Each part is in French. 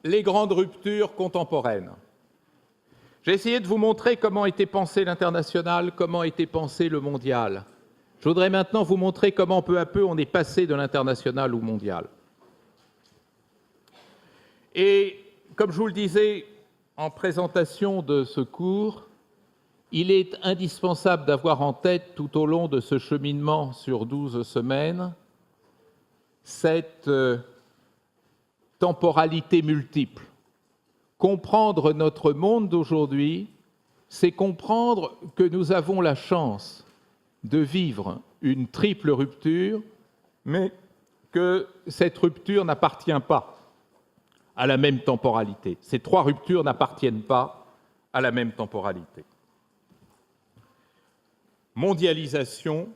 les grandes ruptures contemporaines. J'ai essayé de vous montrer comment était pensé l'international, comment était pensé le mondial. Je voudrais maintenant vous montrer comment peu à peu on est passé de l'international au mondial. Et comme je vous le disais en présentation de ce cours, il est indispensable d'avoir en tête tout au long de ce cheminement sur 12 semaines cette temporalité multiple. Comprendre notre monde d'aujourd'hui, c'est comprendre que nous avons la chance de vivre une triple rupture, mais que cette rupture n'appartient pas à la même temporalité. Ces trois ruptures n'appartiennent pas à la même temporalité. Mondialisation,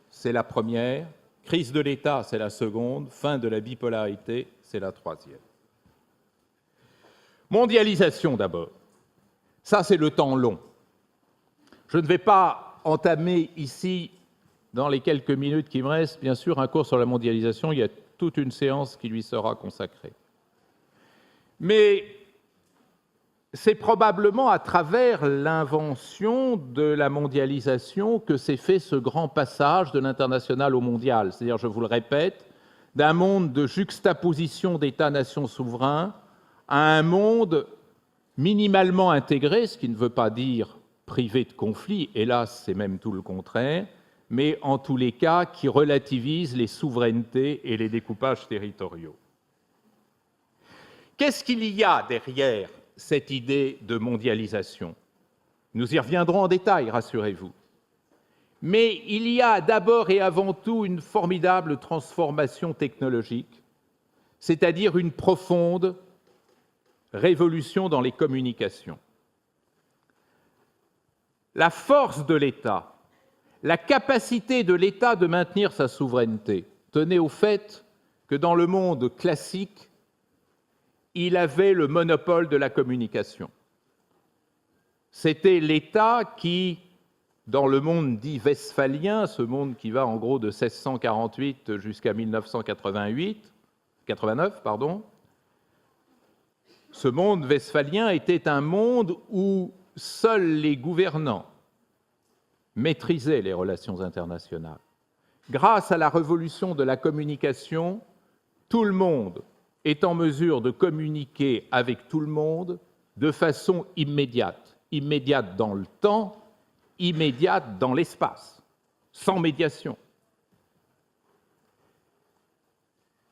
c'est la première, crise de l'État, c'est la seconde, fin de la bipolarité, c'est la troisième. Mondialisation d'abord. Ça, c'est le temps long. Je ne vais pas entamer ici, dans les quelques minutes qui me restent, bien sûr, un cours sur la mondialisation. Il y a toute une séance qui lui sera consacrée. Mais c'est probablement à travers l'invention de la mondialisation que s'est fait ce grand passage de l'international au mondial. C'est-à-dire, je vous le répète, d'un monde de juxtaposition d'États-nations souverains à un monde minimalement intégré, ce qui ne veut pas dire privé de conflits, hélas, c'est même tout le contraire, mais en tous les cas qui relativise les souverainetés et les découpages territoriaux. Qu'est-ce qu'il y a derrière cette idée de mondialisation? Nous y reviendrons en détail, rassurez-vous. Mais il y a d'abord et avant tout une formidable transformation technologique, c'est-à-dire une profonde révolution dans les communications. La force de l'État, la capacité de l'État de maintenir sa souveraineté, tenait au fait que dans le monde classique, il avait le monopole de la communication. C'était l'État qui, dans le monde dit westphalien, ce monde qui va en gros de 1648 jusqu'à 1989, ce monde westphalien était un monde où seuls les gouvernants maîtrisaient les relations internationales. Grâce à la révolution de la communication, tout le monde est en mesure de communiquer avec tout le monde de façon immédiate, immédiate dans le temps, immédiate dans l'espace, sans médiation.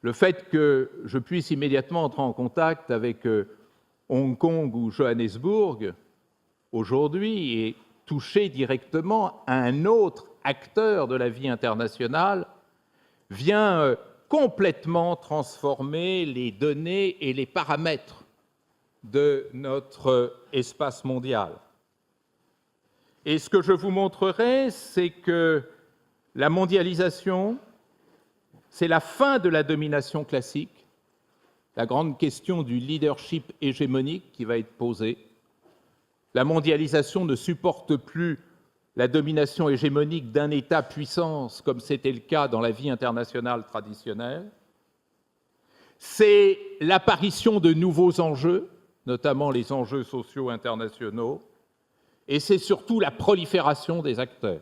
Le fait que je puisse immédiatement entrer en contact avec Hong Kong ou Johannesburg aujourd'hui et toucher directement un autre acteur de la vie internationale vient complètement transformer les données et les paramètres de notre espace mondial. Et ce que je vous montrerai, c'est que la mondialisation, c'est la fin de la domination classique, la grande question du leadership hégémonique qui va être posée. La mondialisation ne supporte plus la domination hégémonique d'un État-puissance, comme c'était le cas dans la vie internationale traditionnelle. C'est l'apparition de nouveaux enjeux, notamment les enjeux sociaux internationaux, et c'est surtout la prolifération des acteurs.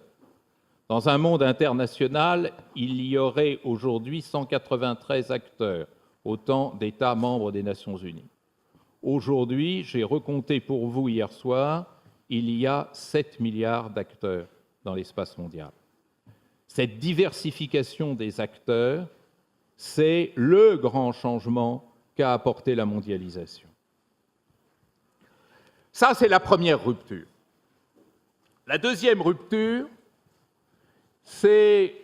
Dans un monde international, il y aurait aujourd'hui 193 acteurs, autant d'États membres des Nations Unies. Aujourd'hui, j'ai recompté pour vous hier soir, il y a 7 milliards d'acteurs dans l'espace mondial. Cette diversification des acteurs, c'est le grand changement qu'a apporté la mondialisation. Ça, c'est la première rupture. La deuxième rupture, c'est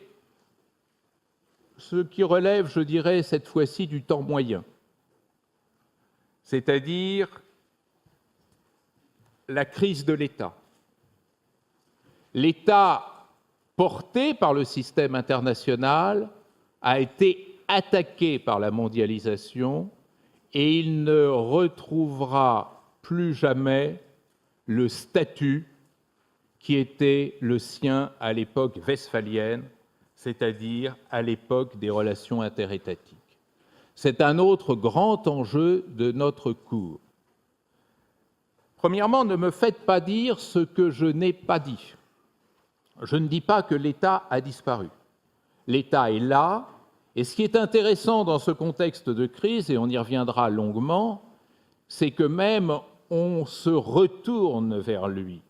ce qui relève, je dirais, cette fois-ci du temps moyen, c'est-à-dire la crise de l'État. L'État, porté par le système international, a été attaqué par la mondialisation et il ne retrouvera plus jamais le statut qui était le sien à l'époque westphalienne, c'est-à-dire à l'époque des relations interétatiques. C'est un autre grand enjeu de notre cours. Premièrement, ne me faites pas dire ce que je n'ai pas dit. Je ne dis pas que l'État a disparu. L'État est là, et ce qui est intéressant dans ce contexte de crise, et on y reviendra longuement, c'est que même on se retourne vers lui.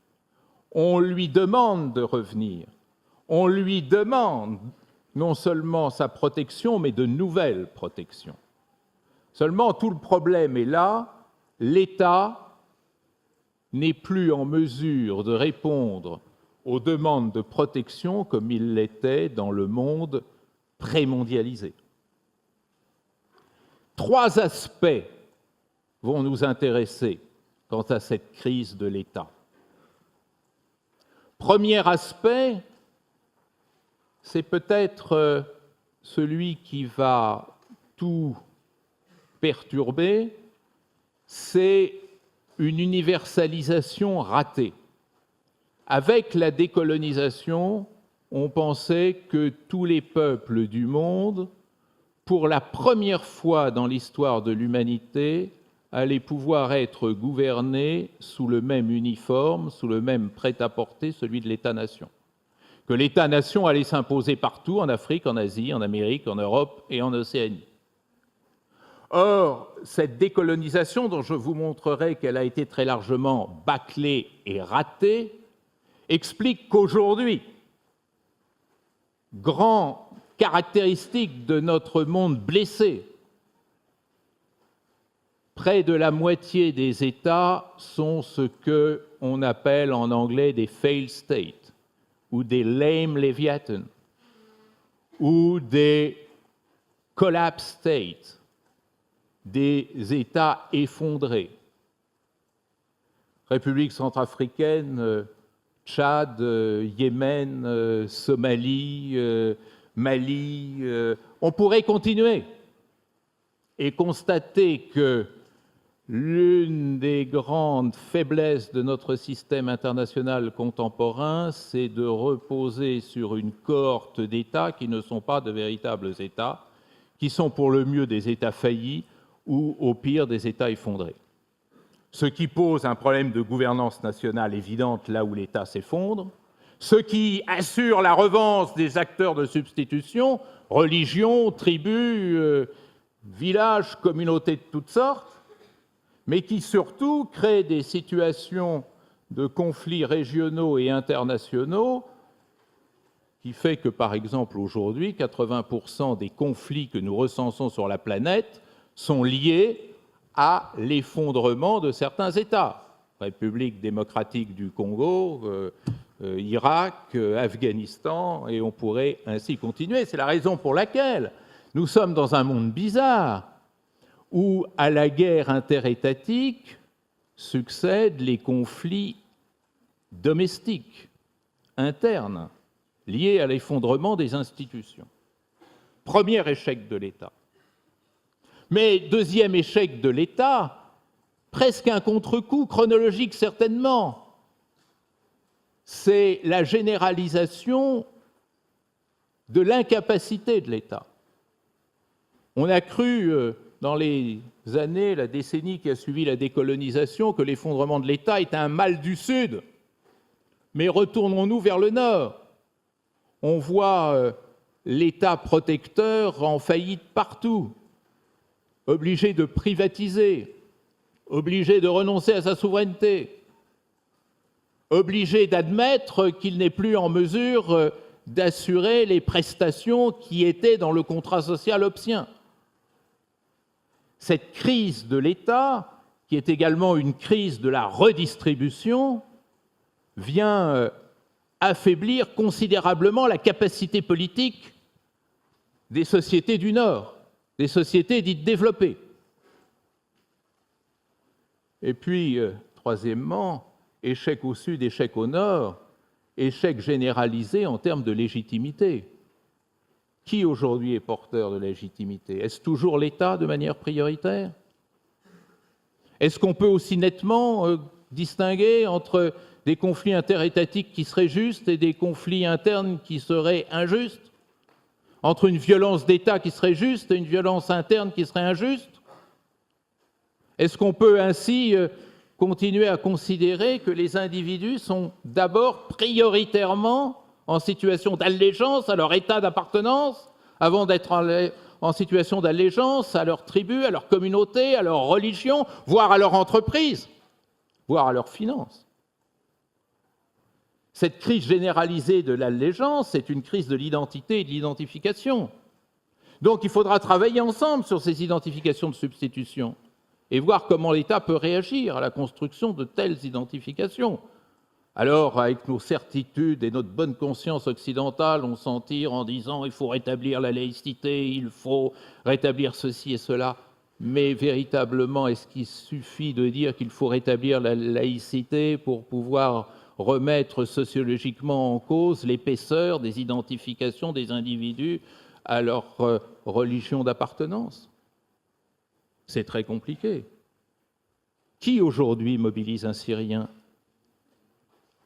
On lui demande de revenir. On lui demande non seulement sa protection, mais de nouvelles protections. Seulement, tout le problème est là, l'État n'est plus en mesure de répondre aux demandes de protection comme il l'était dans le monde prémondialisé. 3 aspects vont nous intéresser quant à cette crise de l'État. Premier aspect, c'est peut-être celui qui va tout perturber, c'est une universalisation ratée. Avec la décolonisation, on pensait que tous les peuples du monde, pour la première fois dans l'histoire de l'humanité, allaient pouvoir être gouvernés sous le même uniforme, sous le même prêt-à-porter, celui de l'État-nation. Que l'État-nation allait s'imposer partout, en Afrique, en Asie, en Amérique, en Europe et en Océanie. Or, cette décolonisation, dont je vous montrerai qu'elle a été très largement bâclée et ratée, explique qu'aujourd'hui, grande caractéristique de notre monde blessé, près de la moitié des États sont ce qu'on appelle en anglais des failed states, ou des lame leviathan, ou des collapse states, des États effondrés. République centrafricaine, Tchad, Yémen, Somalie, Mali, on pourrait continuer et constater que l'une des grandes faiblesses de notre système international contemporain, c'est de reposer sur une cohorte d'États qui ne sont pas de véritables États, qui sont pour le mieux des États faillis ou au pire des États effondrés. Ce qui pose un problème de gouvernance nationale évidente là où l'État s'effondre, ce qui assure la revanche des acteurs de substitution, religions, tribus, villages, communautés de toutes sortes, mais qui surtout crée des situations de conflits régionaux et internationaux qui fait que, par exemple, aujourd'hui, 80% des conflits que nous recensons sur la planète sont liés à l'effondrement de certains États. République démocratique du Congo, Irak, Afghanistan, et on pourrait ainsi continuer. C'est la raison pour laquelle nous sommes dans un monde bizarre, où à la guerre interétatique succèdent les conflits domestiques, internes, liés à l'effondrement des institutions. Premier échec de l'État. Mais deuxième échec de l'État, presque un contre-coup chronologique certainement, c'est la généralisation de l'incapacité de l'État. On a cru dans les années, la décennie qui a suivi la décolonisation, que l'effondrement de l'État était un mal du Sud. Mais retournons-nous vers le Nord. On voit l'État protecteur en faillite partout, obligé de privatiser, obligé de renoncer à sa souveraineté, obligé d'admettre qu'il n'est plus en mesure d'assurer les prestations qui étaient dans le contrat social hobsien. Cette crise de l'État, qui est également une crise de la redistribution, vient affaiblir considérablement la capacité politique des sociétés du Nord, des sociétés dites développées. Et puis, troisièmement, échec au Sud, échec au Nord, échec généralisé en termes de légitimité. Qui aujourd'hui est porteur de légitimité? Est-ce toujours l'État de manière prioritaire? Est-ce qu'on peut aussi nettement distinguer entre des conflits interétatiques qui seraient justes et des conflits internes qui seraient injustes? entre une violence d'État qui serait juste et une violence interne qui serait injuste? Est-ce qu'on peut ainsi continuer à considérer que les individus sont d'abord prioritairement en situation d'allégeance à leur État d'appartenance, avant d'être en situation d'allégeance à leur tribu, à leur communauté, à leur religion, voire à leur entreprise, voire à leurs finances? Cette crise généralisée de l'allégeance est une crise de l'identité et de l'identification. Donc il faudra travailler ensemble sur ces identifications de substitution et voir comment l'État peut réagir à la construction de telles identifications. Alors, avec nos certitudes et notre bonne conscience occidentale, on s'en tire en disant « il faut rétablir la laïcité, il faut rétablir ceci et cela ». Mais véritablement, est-ce qu'il suffit de dire qu'il faut rétablir la laïcité pour pouvoir remettre sociologiquement en cause l'épaisseur des identifications des individus à leur religion d'appartenance? C'est très compliqué. Qui aujourd'hui mobilise un Syrien?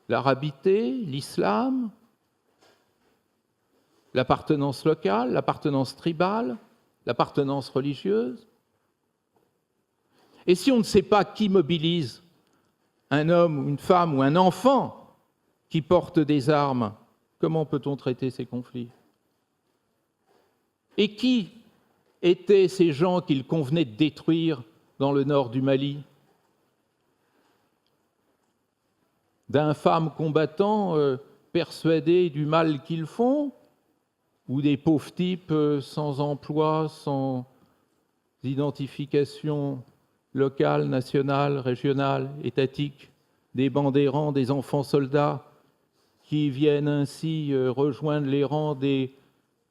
L'arabité, l'islam, l'appartenance locale, l'appartenance tribale, l'appartenance religieuse? Et si on ne sait pas qui mobilise un homme, une femme ou un enfant qui porte des armes, comment peut-on traiter ces conflits? Et qui étaient ces gens qu'il convenait de détruire dans le nord du Mali? D'infâmes combattants persuadés du mal qu'ils font, ou des pauvres types sans emploi, sans identification locale, nationale, régionale, étatique, des bandérants, des enfants soldats qui viennent ainsi rejoindre les rangs des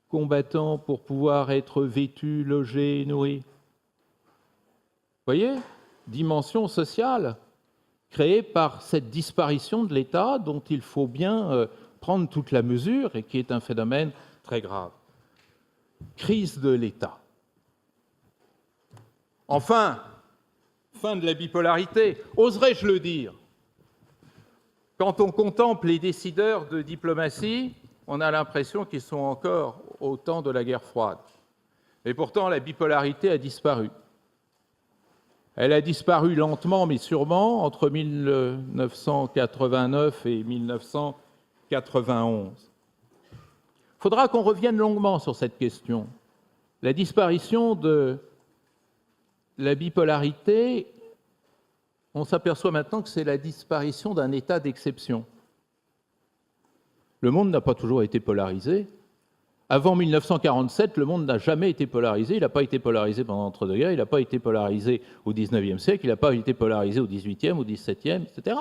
combattants pour pouvoir être vêtus, logés, nourris? Vous voyez, dimension sociale créée par cette disparition de l'État dont il faut bien prendre toute la mesure et qui est un phénomène très grave. Crise de l'État. Enfin, fin de la bipolarité, oserais-je le dire? Quand on contemple les décideurs de diplomatie, on a l'impression qu'ils sont encore au temps de la guerre froide. Et pourtant, la bipolarité a disparu. Elle a disparu lentement, mais sûrement, entre 1989 et 1991. Il faudra qu'on revienne longuement sur cette question. La disparition de la bipolarité, on s'aperçoit maintenant que c'est la disparition d'un état d'exception. Le monde n'a pas toujours été polarisé. Avant 1947, le monde n'a jamais été polarisé. Il n'a pas été polarisé pendant l'entre-deux-guerres, il n'a pas été polarisé au XIXe siècle, il n'a pas été polarisé au XVIIIe, au XVIIe, etc.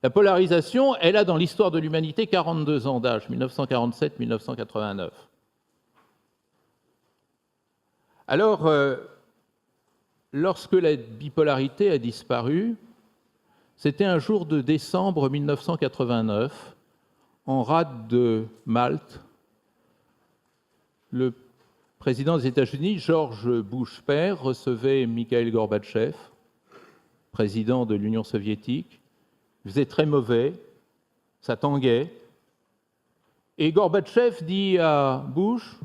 La polarisation, elle a dans l'histoire de l'humanité 42 ans d'âge, 1947-1989. Alors, lorsque la bipolarité a disparu, c'était un jour de décembre 1989, en rade de Malte. Le président des États-Unis, George Bush père, recevait Mikhaïl Gorbatchev, président de l'Union soviétique. Il faisait très mauvais, ça tanguait. Et Gorbatchev dit à Bush,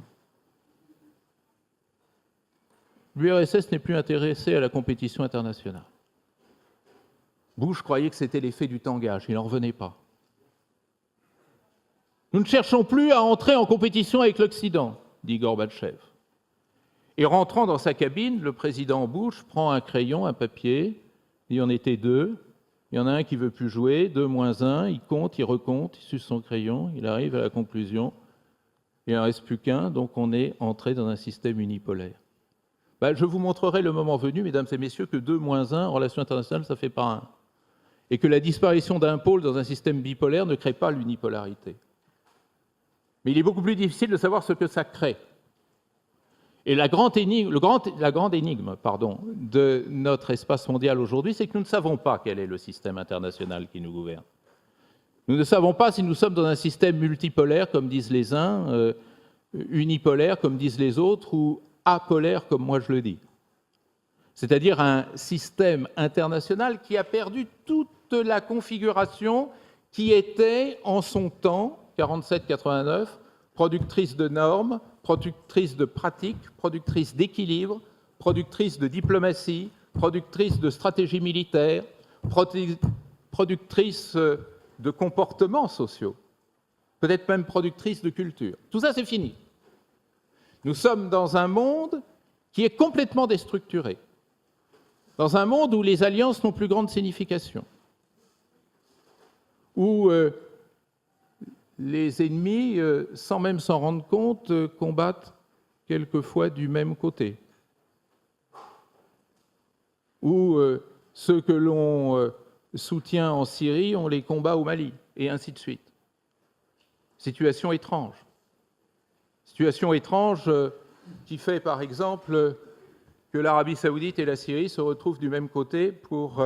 l'URSS n'est plus intéressé à la compétition internationale. Bush croyait que c'était l'effet du tangage, il n'en revenait pas. Nous ne cherchons plus à entrer en compétition avec l'Occident, dit Gorbatchev. Et rentrant dans sa cabine, le président Bush prend un crayon, un papier, il y en était deux, il y en a un qui ne veut plus jouer, 2 moins 1, il compte, il recompte, il suce son crayon, il arrive à la conclusion, il n'en reste plus qu'un, donc on est entré dans un système unipolaire. Je vous montrerai le moment venu, mesdames et messieurs, que 2 moins 1 en relations internationales, ça ne fait pas 1. Et que la disparition d'un pôle dans un système bipolaire ne crée pas l'unipolarité. Mais il est beaucoup plus difficile de savoir ce que ça crée. Et la grande énigme de notre espace mondial aujourd'hui, c'est que nous ne savons pas quel est le système international qui nous gouverne. Nous ne savons pas si nous sommes dans un système multipolaire, comme disent les uns, unipolaire, comme disent les autres, ou apolaire, comme moi je le dis. C'est-à-dire un système international qui a perdu toute la configuration qui était, en son temps, 47-89, productrice de normes, productrice de pratiques, productrice d'équilibre, productrice de diplomatie, productrice de stratégie militaire, productrice de comportements sociaux, peut-être même productrice de culture. Tout ça, c'est fini. Nous sommes dans un monde qui est complètement déstructuré, dans un monde où les alliances n'ont plus grande signification, où les ennemis, sans même s'en rendre compte, combattent quelquefois du même côté, où ceux que l'on soutient en Syrie, on les combat au Mali, et ainsi de suite. Situation étrange. Situation étrange qui fait, par exemple, que l'Arabie saoudite et la Syrie se retrouvent du même côté pour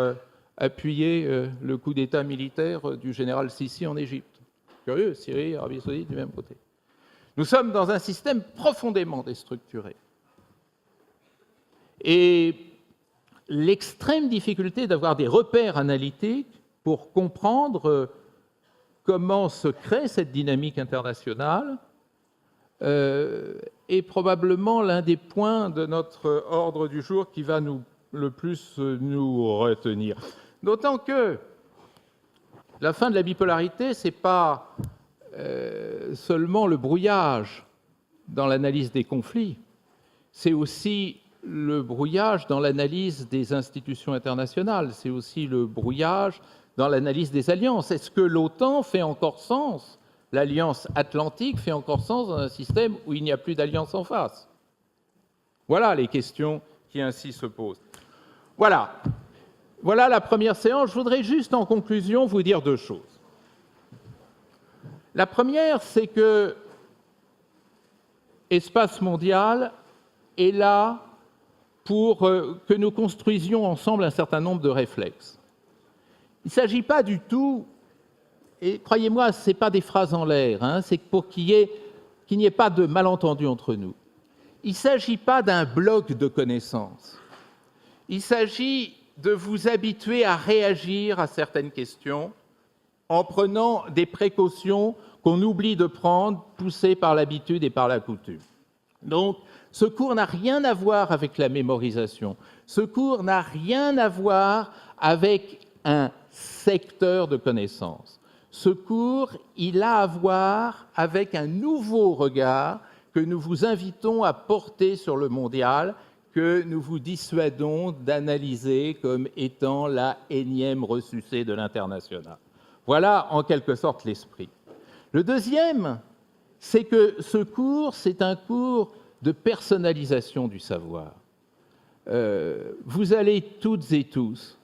appuyer le coup d'État militaire du général Sissi en Égypte. Curieux, Syrie, Arabie saoudite du même côté. Nous sommes dans un système profondément déstructuré. Et l'extrême difficulté d'avoir des repères analytiques pour comprendre comment se crée cette dynamique internationale est probablement l'un des points de notre ordre du jour qui va le plus nous retenir. D'autant que la fin de la bipolarité, ce n'est pas seulement le brouillage dans l'analyse des conflits, c'est aussi le brouillage dans l'analyse des institutions internationales, c'est aussi le brouillage dans l'analyse des alliances. Est-ce que l'OTAN fait encore sens? L'Alliance atlantique fait encore sens dans un système où il n'y a plus d'alliance en face? Voilà les questions qui ainsi se posent. Voilà la première séance. Je voudrais juste en conclusion vous dire deux choses. La première, c'est que Espace Mondial est là pour que nous construisions ensemble un certain nombre de réflexes. Il ne s'agit pas du tout, et croyez-moi, ce n'est pas des phrases en l'air, c'est pour qu'il n'y ait pas de malentendu entre nous. Il ne s'agit pas d'un bloc de connaissances. Il s'agit de vous habituer à réagir à certaines questions en prenant des précautions qu'on oublie de prendre, poussées par l'habitude et par la coutume. Donc, ce cours n'a rien à voir avec la mémorisation. Ce cours n'a rien à voir avec un secteur de connaissances. Ce cours, il a à voir avec un nouveau regard que nous vous invitons à porter sur le mondial, que nous vous dissuadons d'analyser comme étant la énième ressucée de l'international. Voilà en quelque sorte l'esprit. Le deuxième, c'est que ce cours, c'est un cours de personnalisation du savoir. Vous allez toutes et tous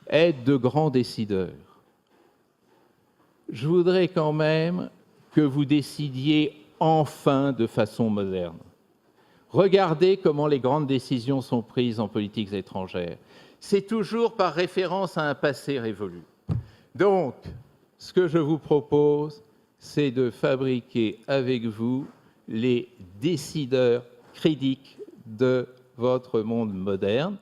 être de grands décideurs. Je voudrais quand même que vous décidiez enfin de façon moderne. Regardez comment les grandes décisions sont prises en politique étrangère. C'est toujours par référence à un passé révolu. Donc, ce que je vous propose, c'est de fabriquer avec vous les décideurs critiques de votre monde moderne.